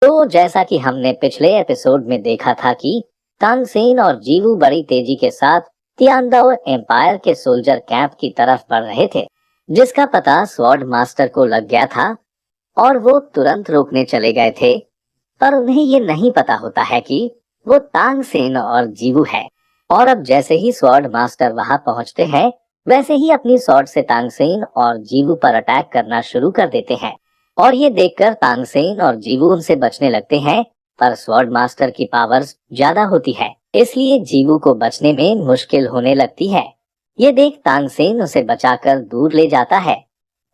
तो जैसा कि हमने पिछले एपिसोड में देखा था कि तानसेन और जीवू बड़ी तेजी के साथ तियानदाओ एम्पायर के सोल्जर कैंप की तरफ बढ़ रहे थे, जिसका पता स्वॉर्ड मास्टर को लग गया था और वो तुरंत रोकने चले गए थे। पर उन्हें ये नहीं पता होता है कि वो तानसेन और जीवू है। और अब जैसे ही स्वॉर्ड मास्टर वहां पहुंचते हैं, वैसे ही अपनी स्वॉर्ड से तानसेन और जीवू पर अटैक करना शुरू कर देते हैं। और ये देखकर तानसेन और जीवू उनसे बचने लगते हैं, पर स्वॉर्ड मास्टर की पावर्स ज्यादा होती है, इसलिए जीवू को बचने में मुश्किल होने लगती है। ये देख तानसेन उसे बचाकर दूर ले जाता है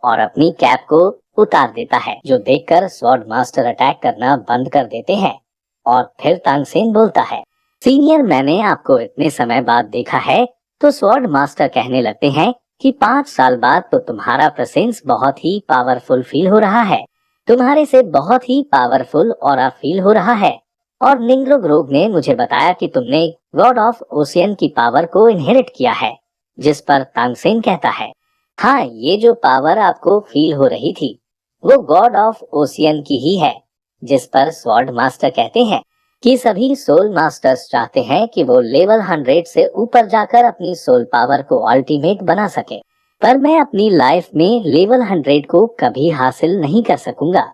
और अपनी कैप को उतार देता है, जो देखकर स्वॉर्ड मास्टर अटैक करना बंद कर देते हैं। और फिर तानसेन बोलता है, सीनियर, मैंने आपको इतने समय बाद देखा है। तो स्वॉर्ड मास्टर कहने लगते हैं कि 5 साल बाद तो तुम्हारा प्रेजेंस बहुत ही पावरफुल फील हो रहा है। तुम्हारे से बहुत ही पावरफुल ऑरा फील हो रहा है। और निंग्रोग्रोग ने मुझे बताया कि तुमने गॉड ऑफ ओशियन की पावर को इनहेरिट किया है। जिस पर तानसेन कहता है, हाँ, ये जो पावर आपको फील हो रही थी वो गॉड ऑफ ओशियन की ही है। जिस पर स्वॉर्ड मास्टर कहते हैं कि सभी सोल मास्टर्स चाहते हैं कि वो लेवल 100 से ऊपर जाकर अपनी सोल पावर को अल्टीमेट बना सके, पर मैं अपनी लाइफ में लेवल 100 को कभी हासिल नहीं कर सकूंगा।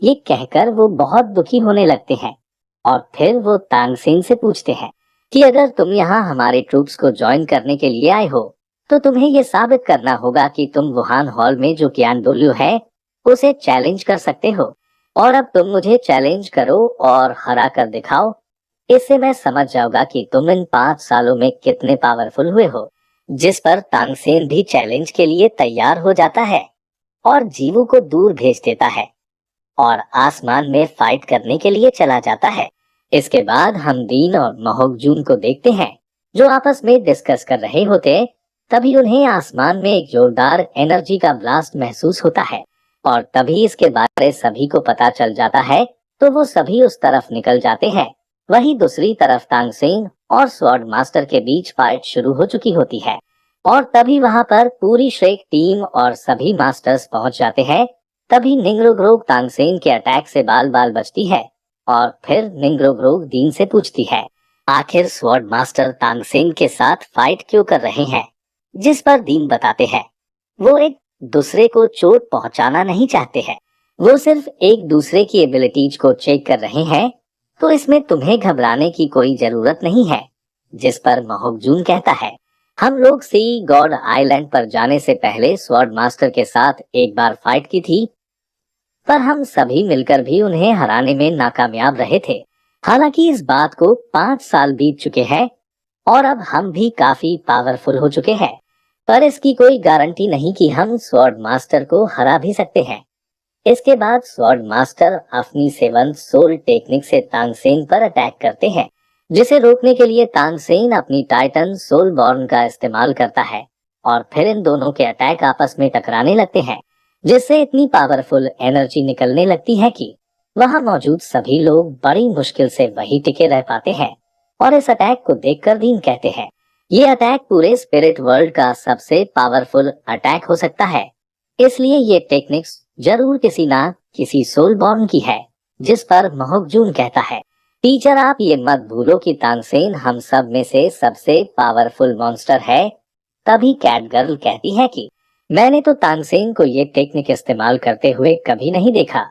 ये कहकर वो बहुत दुखी होने लगते हैं। और फिर वो तानसेन से पूछते हैं कि अगर तुम यहाँ हमारे ट्रूप्स को ज्वाइन करने के लिए आए हो, तो तुम्हें ये साबित करना होगा कि तुम वुहान हॉल में जो कियान डोलियो है उसे चैलेंज कर सकते हो। और अब तुम मुझे चैलेंज करो और हरा कर दिखाओ। इससे मैं समझ जाऊंगा कि तुम इन 5 सालों में कितने पावरफुल हुए हो। जिस पर तानसेन भी चैलेंज के लिए तैयार हो जाता है और जीवू को दूर भेज देता है और आसमान में फाइट करने के लिए चला जाता है। इसके बाद हम दीन और महोगजून को देखते हैं, जो आपस में डिस्कस कर रहे होते। तभी उन्हें आसमान में एक जोरदार एनर्जी का ब्लास्ट महसूस होता है और तभी इसके बारे सभी को पता चल जाता है, तो वो सभी उस तरफ निकल जाते हैं। वहीं दूसरी तरफ तानसेन और स्वॉर्ड मास्टर के बीच फाइट शुरू हो चुकी होती है और तभी वहां पर पूरी श्रेक टीम और सभी मास्टर्स पहुंच जाते हैं। तभी निंग्रोग्रोग तानसेन के अटैक से बाल बाल बचती है और फिर निंग्रोग्रोग दीन से पूछती है, आखिर स्वॉर्ड मास्टर तानसेन के साथ फाइट क्यों कर रहे हैं। जिस पर दीन बताते हैं, वो एक दूसरे को चोट पहुंचाना नहीं चाहते हैं, वो सिर्फ एक दूसरे की एबिलिटीज को चेक कर रहे हैं, तो इसमें तुम्हें घबराने की कोई जरूरत नहीं है। जिस पर महोगजून कहता है, हम लोग सी गॉड आइलैंड पर जाने से पहले स्वॉर्ड मास्टर के साथ एक बार फाइट की थी, पर हम सभी मिलकर भी उन्हें हराने में नाकामयाब रहे थे। हालांकि इस बात को 5 साल बीत चुके हैं और अब हम भी काफी पावरफुल हो चुके हैं, पर इसकी कोई गारंटी नहीं कि हम स्वॉर्ड मास्टर को हरा भी सकते हैं। इसके बाद स्वॉर्ड मास्टर अपनी 7th सोल टेक्निक से तानसेन पर अटैक करते हैं, जिसे रोकने के लिए तानसेन अपनी टाइटन सोल बॉर्न का इस्तेमाल करता है और फिर इन दोनों के अटैक आपस में टकराने लगते हैं, जिससे इतनी पावरफुल एनर्जी निकलने लगती है कि वहां मौजूद सभी लोग बड़ी मुश्किल से वही टिके रह पाते हैं। और इस अटैक को देखकर दीन कहते हैं, ये अटैक पूरे स्पिरिट वर्ल्ड का सबसे पावरफुल अटैक हो सकता है, इसलिए ये टेक्निक्स जरूर किसी ना किसी सोल बॉर्न की है। जिस पर महोगजून कहता है, टीचर, आप ये मत भूलो कि तानसेन हम सब में से सबसे पावरफुल मॉन्स्टर है। तभी कैट गर्ल कहती है कि मैंने तो तानसेन को ये टेक्निक इस्तेमाल करते हुए कभी नहीं देखा।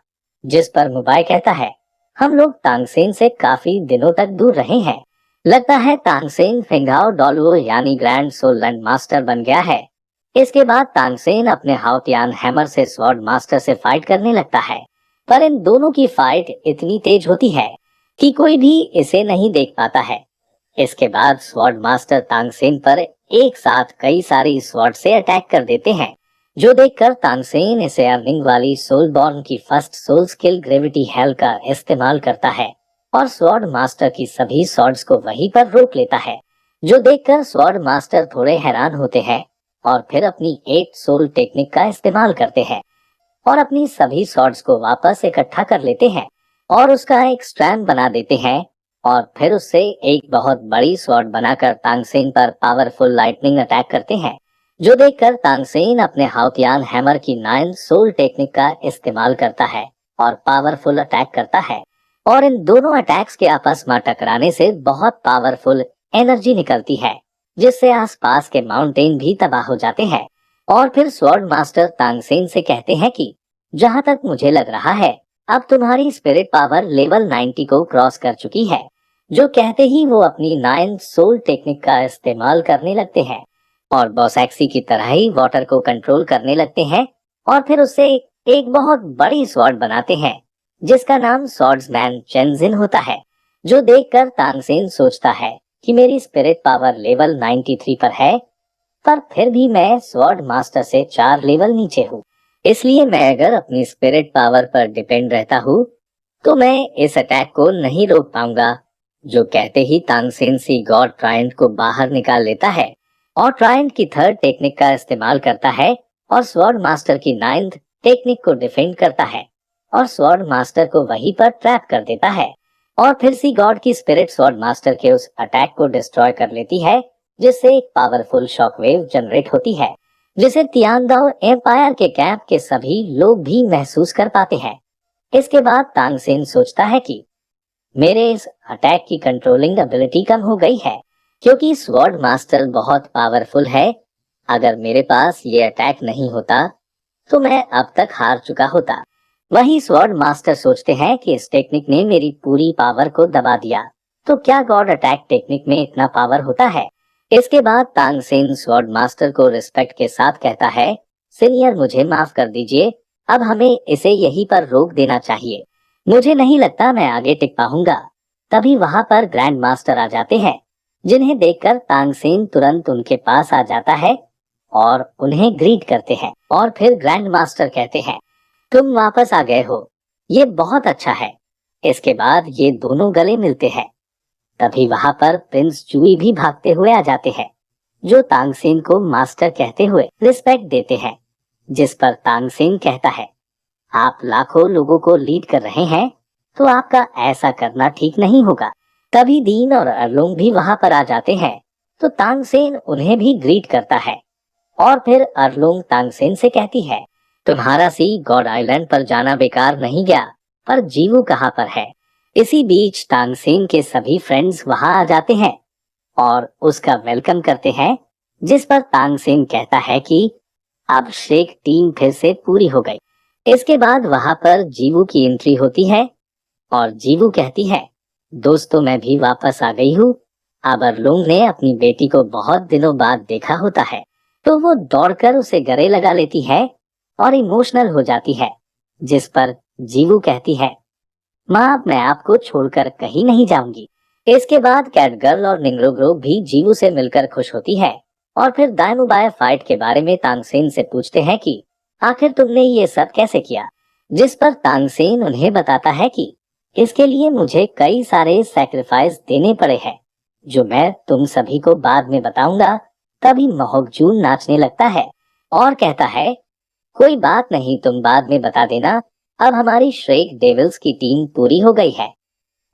जिस पर मुबाई कहता है, हम लोग तानसेन से काफी दिनों तक दूर रहे हैं। लगता है तानसेन फिंगाओ डॉलवो यानी ग्रैंड सोल लैंड मास्टर बन गया है। इसके बाद तानसेन अपने हाउतियान हैमर से स्वॉर्ड मास्टर से फाइट करने लगता है, पर इन दोनों की फाइट इतनी तेज होती है कि कोई भी इसे नहीं देख पाता है। इसके बाद स्वॉर्ड मास्टर तानसेन पर एक साथ कई सारी स्वॉर्ड से अटैक कर देते हैं, जो देखकर तानसेन इसे अर्निंग वाली सोल बॉर्न की first soul skill gravity hell का इस्तेमाल करता है और स्वॉर्ड मास्टर की सभी स्वॉर्ड्स को वहीं पर रोक लेता है, जो देखकर स्वॉर्ड मास्टर थोड़े हैरान होते हैं और फिर अपनी 8 सोल टेक्निक का इस्तेमाल करते हैं और अपनी सभी स्वॉर्ड्स को वापस इकट्ठा कर लेते हैं और उसका एक स्ट्रैंड बना देते हैं और फिर उससे एक बहुत बड़ी स्वॉर्ड बनाकर तानसेन पर पावरफुल लाइटनिंग अटैक करते हैं, जो देखकर तानसेन अपने हाउतियान हैमर की 9 सोल टेक्निक का इस्तेमाल करता है और पावरफुल अटैक करता है और इन दोनों अटैक्स के आपस में टकराने से बहुत पावरफुल एनर्जी निकलती है, जिससे आसपास के माउंटेन भी तबाह हो जाते हैं। और फिर स्वॉर्ड मास्टर तांगसेन से कहते हैं कि जहाँ तक मुझे लग रहा है अब तुम्हारी स्पिरिट पावर लेवल 90 को क्रॉस कर चुकी है। जो कहते ही वो अपनी 9 सोल टेक्निक का इस्तेमाल करने लगते हैं और बॉसैक्सी की तरह ही वाटर को कंट्रोल करने लगते हैं और फिर उससे एक बहुत बड़ी स्वॉर्ड बनाते हैं जिसका नाम स्वॉर्ड्समैन चेंजिन होता है। जो देखकर तांगसेन सोचता है कि मेरी स्पिरिट पावर लेवल 93 पर है, पर फिर भी मैं स्वॉर्ड मास्टर से 4 लेवल नीचे हूँ। इसलिए मैं अगर अपनी स्पिरिट पावर पर डिपेंड रहता हूँ तो मैं इस अटैक को नहीं रोक पाऊंगा। जो कहते ही तांगसेन सी गॉड ट्रायंट को बाहर निकाल लेता है और ट्रायंट की 3rd टेक्निक का इस्तेमाल करता है और स्वॉर्ड मास्टर की 9th टेक्निक को डिफेंड करता है और स्वॉर्ड मास्टर को वहीं पर ट्रैप कर देता है। और फिर सी गॉड की स्पिरिट स्वॉर्ड मास्टर के उस अटैक को डिस्ट्रॉय कर लेती है, जिससे एक पावरफुल शॉकवेव जनरेट होती है जिसे तियानदाओ एम्पायर के कैंप के सभी लोग भी महसूस कर पाते हैं। इसके बाद तांगसेन सोचता है कि मेरे इस अटैक की कंट्रोलिंग एबिलिटी कम हो गई है क्योंकि स्वॉर्ड मास्टर बहुत पावरफुल है। अगर मेरे पास ये अटैक नहीं होता तो मैं अब तक हार चुका होता। वहीं स्वॉर्ड मास्टर सोचते हैं कि इस टेक्निक ने मेरी पूरी पावर को दबा दिया, तो क्या गॉड अटैक टेक्निक में इतना पावर होता है। इसके बाद तांगसेन स्वॉर्ड मास्टर को रिस्पेक्ट के साथ कहता है, सीनियर मुझे माफ कर दीजिए, अब हमें इसे यहीं पर रोक देना चाहिए। मुझे नहीं लगता मैं आगे टिक पाऊंगा। तभी वहां पर ग्रैंड मास्टर आ जाते हैं, जिन्हें देखकर तांगसेन तुरंत उनके पास आ जाता है और उन्हें ग्रीट करते हैं। और फिर ग्रैंड मास्टर कहते हैं, तुम वापस आ गए हो, ये बहुत अच्छा है। इसके बाद ये दोनों गले मिलते हैं। तभी वहां पर प्रिंस चुई भी भागते हुए आ जाते हैं, जो तांगसेन को मास्टर कहते हुए रिस्पेक्ट देते हैं। जिस पर तांगसेन कहता है, आप लाखों लोगों को लीड कर रहे हैं तो आपका ऐसा करना ठीक नहीं होगा। तभी दीन और अरलोंग भी वहां पर आ जाते हैं, तो तांगसेन उन्हें भी ग्रीट करता है। और फिर अरलोंग तांगसेन से कहती है, तुम्हारा सी गॉड आइलैंड पर जाना बेकार नहीं गया, पर जीवू कहाँ पर है। इसी बीच तांगसेन के सभी फ्रेंड्स वहां आ जाते हैं और उसका वेलकम करते हैं, जिस पर तांगसेन कहता है कि अब शेख टीम फिर से पूरी हो गई। इसके बाद वहां पर जीवू की एंट्री होती है और जीवू कहती है, दोस्तों मैं भी वापस आ गई हूँ। अब अरलोंग ने अपनी बेटी को बहुत दिनों बाद देखा होता है, तो वो दौड़कर उसे गले लगा लेती है और इमोशनल हो जाती है। जिस पर जीवू कहती है, माँ मैं आपको छोड़कर कहीं नहीं जाऊंगी। इसके बाद कैटगर्ल और निंग्रोग्रो भी जीवू से मिलकर खुश होती है और फिर दायमुबाय फाइट के बारे में तांगसेन से पूछते हैं कि आखिर तुमने ये सब कैसे किया। जिस पर तांगसेन उन्हें बताता है कि इसके लिए मुझे कई सारे सैक्रिफाइस देने पड़े हैं, जो मैं तुम सभी को बाद में बताऊंगा। तभी मोहकजून नाचने लगता है और कहता है, कोई बात नहीं, तुम बाद में बता देना। अब हमारी श्रेक डेविल्स की टीम पूरी हो गई है।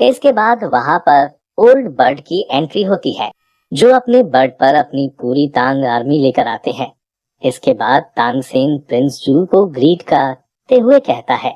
इसके बाद वहां पर ओल्ड बर्ड की एंट्री होती है, जो अपने बर्ड पर अपनी पूरी तांग आर्मी लेकर आते हैं। इसके बाद तांगसेन प्रिंस जू को ग्रीट करते हुए कहता है,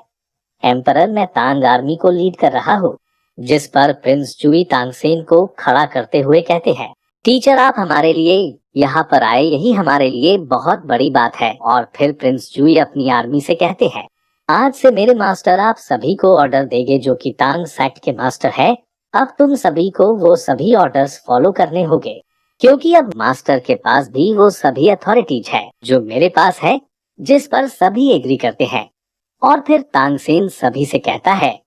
एम्परर मैं तांग आर्मी को लीड कर रहा हूँ। जिस पर प्रिंस जूई तांगसेन को खड़ा करते हुए कहते हैं, टीचर आप हमारे लिए यहाँ पर आए, यही हमारे लिए बहुत बड़ी बात है। और फिर प्रिंस जूई अपनी आर्मी से कहते हैं, आज से मेरे मास्टर आप सभी को ऑर्डर देंगे जो कि तांग सेक्ट के मास्टर है। अब तुम सभी को वो सभी ऑर्डर्स फॉलो करने होंगे, क्योंकि अब मास्टर के पास भी वो सभी अथॉरिटीज है जो मेरे पास है। जिस पर सभी एग्री करते हैं और फिर तांगसेन सभी से कहता है,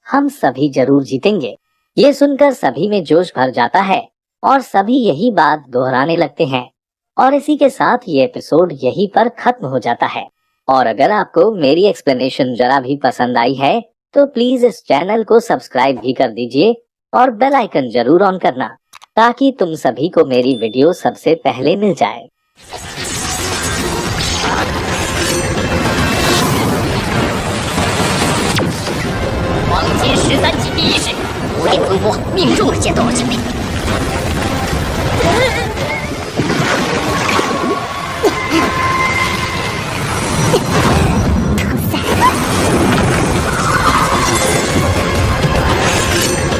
हम सभी जरूर जीतेंगे। ये सुनकर सभी में जोश भर जाता है और सभी यही बात दोहराने लगते हैं। और इसी के साथ ये एपिसोड यहीं पर खत्म हो जाता है। और अगर आपको मेरी एक्सप्लेनेशन जरा भी पसंद आई है तो प्लीज इस चैनल को सब्सक्राइब भी कर दीजिए और बेल आइकन जरूर ऑन करना, ताकि तुम सभी को मेरी वीडियो सबसे पहले मिल जाए। 黄金13级第一式，武力喷火，命中了剑斗而降临。